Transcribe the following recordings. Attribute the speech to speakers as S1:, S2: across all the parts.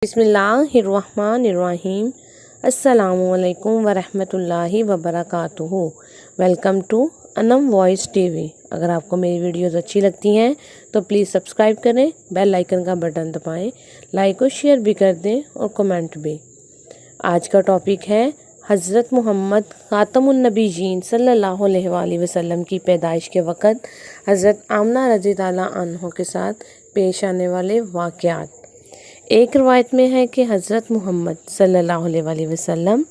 S1: बिस्मिल्लाहिर्रहमानिर्रहीम। अस्सलामुअलैकुम वरहमतुल्लाहि वबरकातुहू। Welcome to Anam voice TV. अगर आपको मेरी वीडियोस अच्छी लगती हैं तो प्लीज़ सब्सक्राइब करें, बेल आइकन का बटन दबाएं, लाइक और शेयर भी कर दें और कमेंट भी। आज का टॉपिक है हज़रत मोहम्मद ख़ातमुन नबीयीन सल्लल्लाहु अलैहि वसल्लम की पैदाइश के वक़्त हज़रत आमना रज़ी ताला अन्हा के साथ पेश आने वाले वाक़यात। एक रवायत में है कि हज़रत मोहम्मद सल्लल्लाहु अलैहि वसल्लम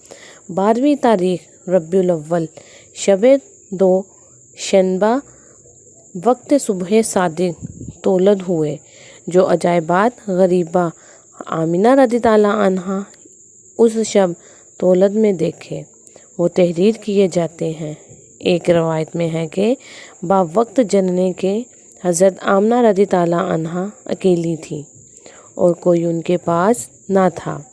S1: 12वीं तारीख रबीउल अव्वल शब-ए दो शनबा वक्त सुबह सादिक तौलद हुए। जो अजायबात गरीबा आमिना रज़ी ताला अन्हा उस शब तौलद में देखे वो तहरीर किए जाते हैं। एक रवायत में है कि बावक्त जनने के हज़रत आमना रज़ी ताला अन्हा अकेली थी और कोई उनके पास ना था।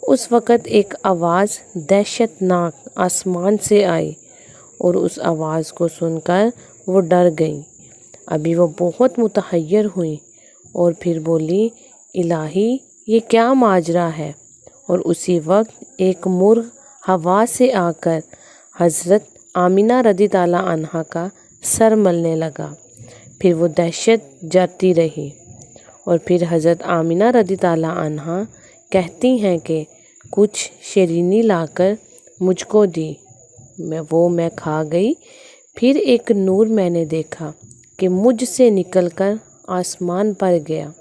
S1: उस वक़्त एक आवाज़ दहशतनाक आसमान से आई और उस आवाज़ को सुनकर वो डर गई। अभी वो बहुत मुतहय्यर हुई और फिर बोली, इलाही ये क्या माजरा है। और उसी वक्त एक मुर्ग हवा से आकर हज़रत आमिना रज़ी ताला अन्हा का सर मलने लगा। फिर वो दहशत जाती रही और फिर हज़रत आमिना रज़ी ताला अन्हा कहती हैं कि कुछ शीरीनी लाकर मुझको दी, मैं खा गई। फिर एक नूर मैंने देखा कि मुझसे निकलकर आसमान पर गया।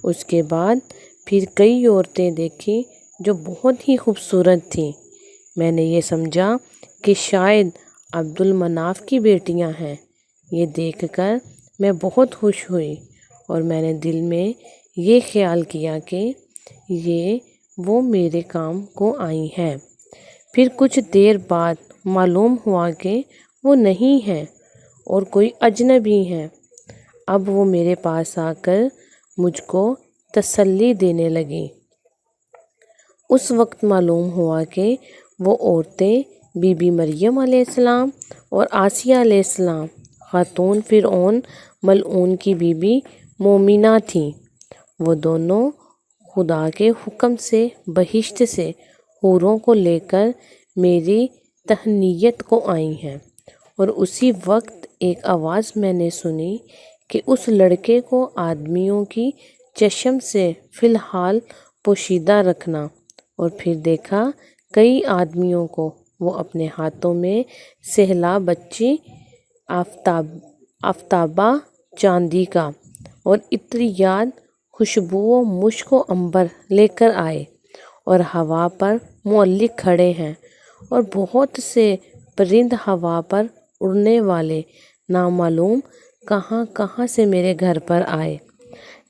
S1: उसके बाद फिर कई औरतें देखी जो बहुत ही खूबसूरत थीं। मैंने ये समझा कि शायद अब्दुल मनाफ की बेटियां हैं। ये देखकर मैं बहुत खुश हुई और मैंने दिल में ये ख्याल किया कि ये वो मेरे काम को आई हैं। फिर कुछ देर बाद मालूम हुआ कि वो नहीं हैं और कोई अजनबी हैं। अब वो मेरे पास आकर मुझको तसल्ली देने लगी। उस वक्त मालूम हुआ कि वो औरतें बीबी मरियम अलैहिस्सलाम और आसिया अलैहिस्सलाम खातून फ़िरऔन मलऊन की बीबी मोमिना थीं। वो दोनों खुदा के हुक्म से बहिश्त से हूरों को लेकर मेरी तहनीयत को आई हैं। और उसी वक्त एक आवाज़ मैंने सुनी कि उस लड़के को आदमियों की चश्म से फ़िलहाल पोशीदा रखना। और फिर देखा कई आदमियों को वो अपने हाथों में सहला बच्ची आफ्ताबा चांदी का और इत्रियात खुशबू मुश्क अंबर लेकर आए और हवा पर मुअल्लिक खड़े हैं और बहुत से परिंद हवा पर उड़ने वाले नामालूम कहाँ कहाँ से मेरे घर पर आए।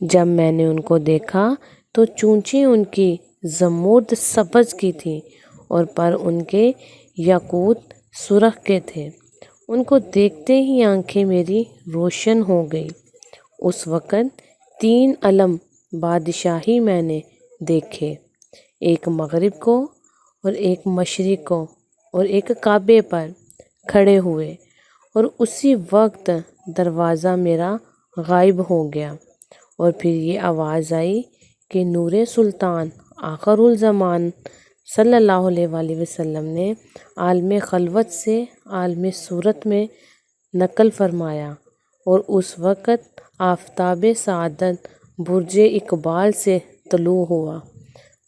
S1: जब मैंने उनको देखा तो चूंचें उनकी जमूर्द सब्ज़ की थी और पर उनके याकूत सुर्ख के थे। उनको देखते ही आंखें मेरी रोशन हो गई। उस वक़्त 3 अलम बादशाही मैंने देखे, एक मगरिब को और एक मशरिक़ को और एक काबे पर खड़े हुए। और उसी वक्त दरवाज़ा मेरा गायब हो गया और फिर ये आवाज़ आई कि नूरे सुल्तान आखिरुल ज़मान सल्लल्लाहु अलैहि वसल्लम ने आलम खलवत से आलम सूरत में नकल फरमाया। और उस वक़्त आफ़ताब सआदत बुर्ज इकबाल से तलू हुआ।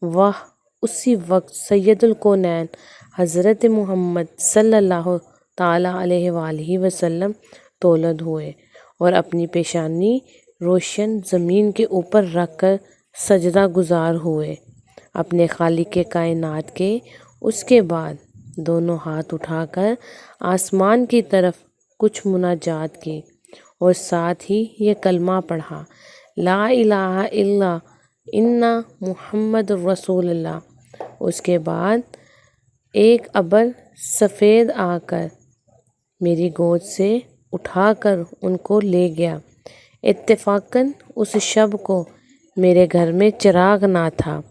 S1: वह उसी वक्त सैयदुल कौनैन हज़रत मोहम्मद सल्लल्लाहु ताला अलैहि वसल्लम तौलद हुए और अपनी पेशानी रोशन ज़मीन के ऊपर रखकर सजदा गुजार हुए अपने खालिक कायनात के। उसके बाद दोनों हाथ उठाकर आसमान की तरफ कुछ मुनाजात की और साथ ही ये कलमा पढ़ा, ला इलाहा इल्ला इन्ना मुहम्मद रसूलुल्लाह। उसके बाद एक अबर सफ़ेद आकर मेरी गोद से उठाकर उनको ले गया। इत्तेफाकन उस शब को मेरे घर में चिराग ना था।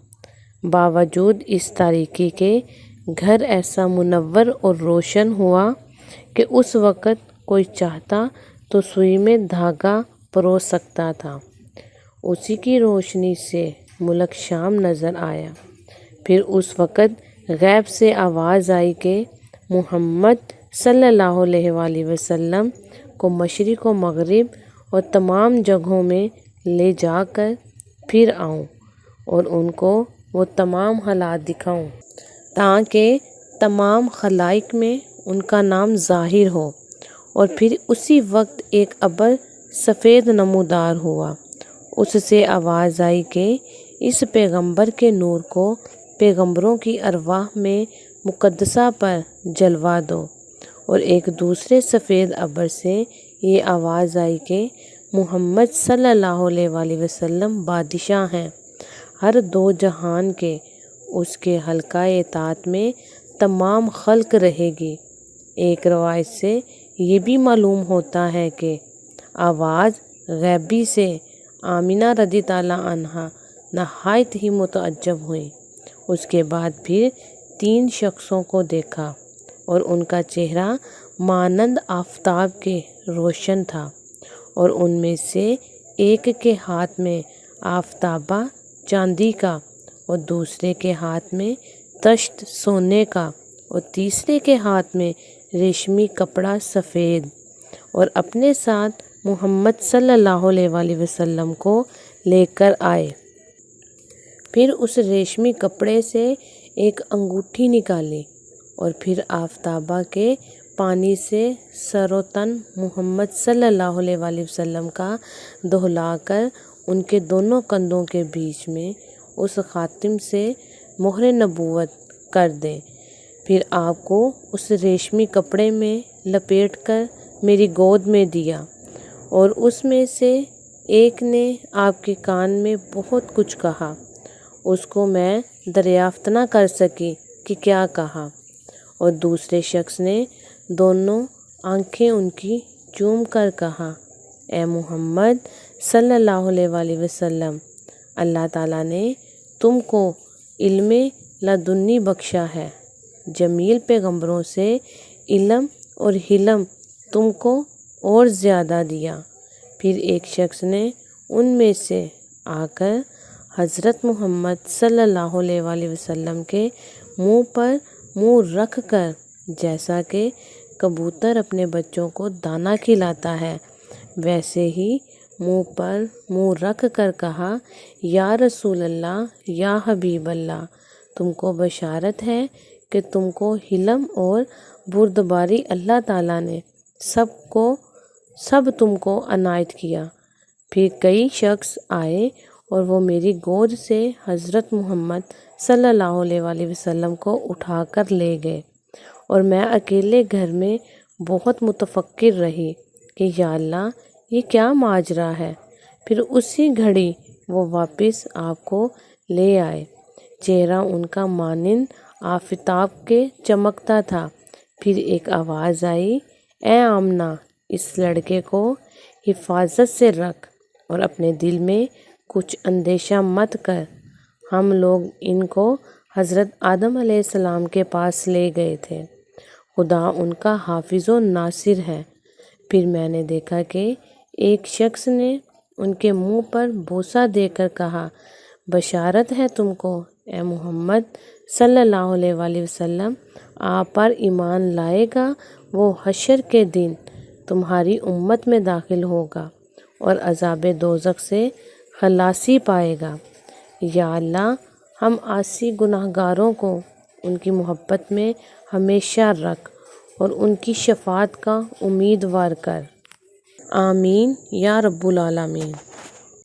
S1: बावजूद इस तारीकी के घर ऐसा मुनव्वर और रोशन हुआ कि उस वक़्त कोई चाहता तो सुई में धागा परोस सकता था। उसी की रोशनी से ملک شام نظر آیا۔ پھر اس وقت غیب سے آواز آئی کہ محمد صلی اللہ علیہ وآلہ وسلم کو مشرق و مغرب اور تمام جگہوں میں لے جا کر پھر آؤں اور ان کو وہ تمام حالات دکھاؤں تاکہ تمام خلائق میں ان کا نام ظاہر ہو۔ اور پھر اسی وقت ایک ابر سفید نمودار ہوا، اس سے آواز آئی کہ اس پیغمبر کے نور کو پیغمبروں کی ارواح میں مقدسہ پر جلوا دو۔ اور ایک دوسرے سفید ابر سے یہ آواز آئی کہ محمد صلی اللہ علیہ وآلہ وسلم بادشاہ ہیں ہر دو جہان کے، اس کے حلقہ اطاعت میں تمام خلق رہے گی۔ ایک روایت سے یہ بھی معلوم ہوتا ہے کہ آواز غیبی سے آمینہ رضی اللہ عنہا نہایت ہی متعجب ہوئیں۔ اس کے بعد پھر 3 شخصوں کو دیکھا اور ان کا چہرہ مانند آفتاب کے روشن تھا، اور ان میں سے ایک کے ہاتھ میں آفتابہ چاندی کا اور دوسرے کے ہاتھ میں تشت سونے کا اور تیسرے کے ہاتھ میں ریشمی کپڑا سفید، اور اپنے ساتھ محمد صلی اللہ علیہ وآلہ وسلم کو لے کر آئے۔ پھر اس ریشمی کپڑے سے ایک انگوٹھی نکالی اور پھر آفتابہ کے پانی سے سر و تن محمد صلی اللہ علیہ وآلہ وسلم کا دہلا کر ان کے دونوں کندھوں کے بیچ میں اس خاتم سے مہر نبوت کر دیں۔ پھر آپ کو اس ریشمی کپڑے میں لپیٹ کر میری گود میں دیا، اور اس میں سے ایک نے آپ کے کان میں بہت کچھ کہا، اس کو میں دریافت نہ کر سکی کہ کیا کہا، اور دوسرے شخص نے دونوں آنکھیں ان کی چوم کر کہا، اے محمد صلی اللہ علیہ وآلہ وسلم، اللہ تعالیٰ نے تم کو علم لدنی بخشا ہے، جمیل پیغمبروں سے علم اور حلم تم کو اور زیادہ دیا۔ پھر ایک شخص نے ان میں سے آ کر حضرت محمد صلی اللہ علیہ وآلہ وسلم کے منہ پر منہ رکھ کر، جیسا کہ کبوتر اپنے بچوں کو دانہ کھلاتا ہے، ویسے ہی منہ پر منہ رکھ کر کہا، یا رسول اللہ، یا حبیب اللہ، تم کو بشارت ہے کہ تم کو حلم اور بردباری اللہ تعالیٰ نے سب تم کو عنایت کیا۔ پھر کئی شخص آئے اور وہ میری گود سے حضرت محمد صلی اللہ علیہ وآلہ وسلم کو اٹھا کر لے گئے، اور میں اکیلے گھر میں بہت متفکر رہی کہ یا اللہ یہ کیا ماجرا ہے۔ پھر اسی گھڑی وہ واپس آپ کو لے آئے، چہرہ ان کا مانند آفتاب کے چمکتا تھا۔ پھر ایک آواز آئی، اے آمنہ، اس لڑکے کو حفاظت سے رکھ اور اپنے دل میں کچھ اندیشہ مت کر، ہم لوگ ان کو حضرت آدم علیہ السلام کے پاس لے گئے تھے، خدا ان کا حافظ و ناصر ہے۔ پھر میں نے دیکھا کہ ایک شخص نے ان کے منہ پر بوسہ دے کر کہا، بشارت ہے تم کو اے محمد صلی اللہ علیہ وآلہ وسلم، آپ پر ایمان لائے گا وہ حشر کے دن تمہاری امت میں داخل ہوگا اور عذاب دوزخ سے خلاصی پائے گا۔ یا اللہ ہم عاصی گناہ گاروں کو ان کی محبت میں ہمیشہ رکھ اور ان کی شفاعت کا امیدوار کر۔ آمین یا رب العالمین۔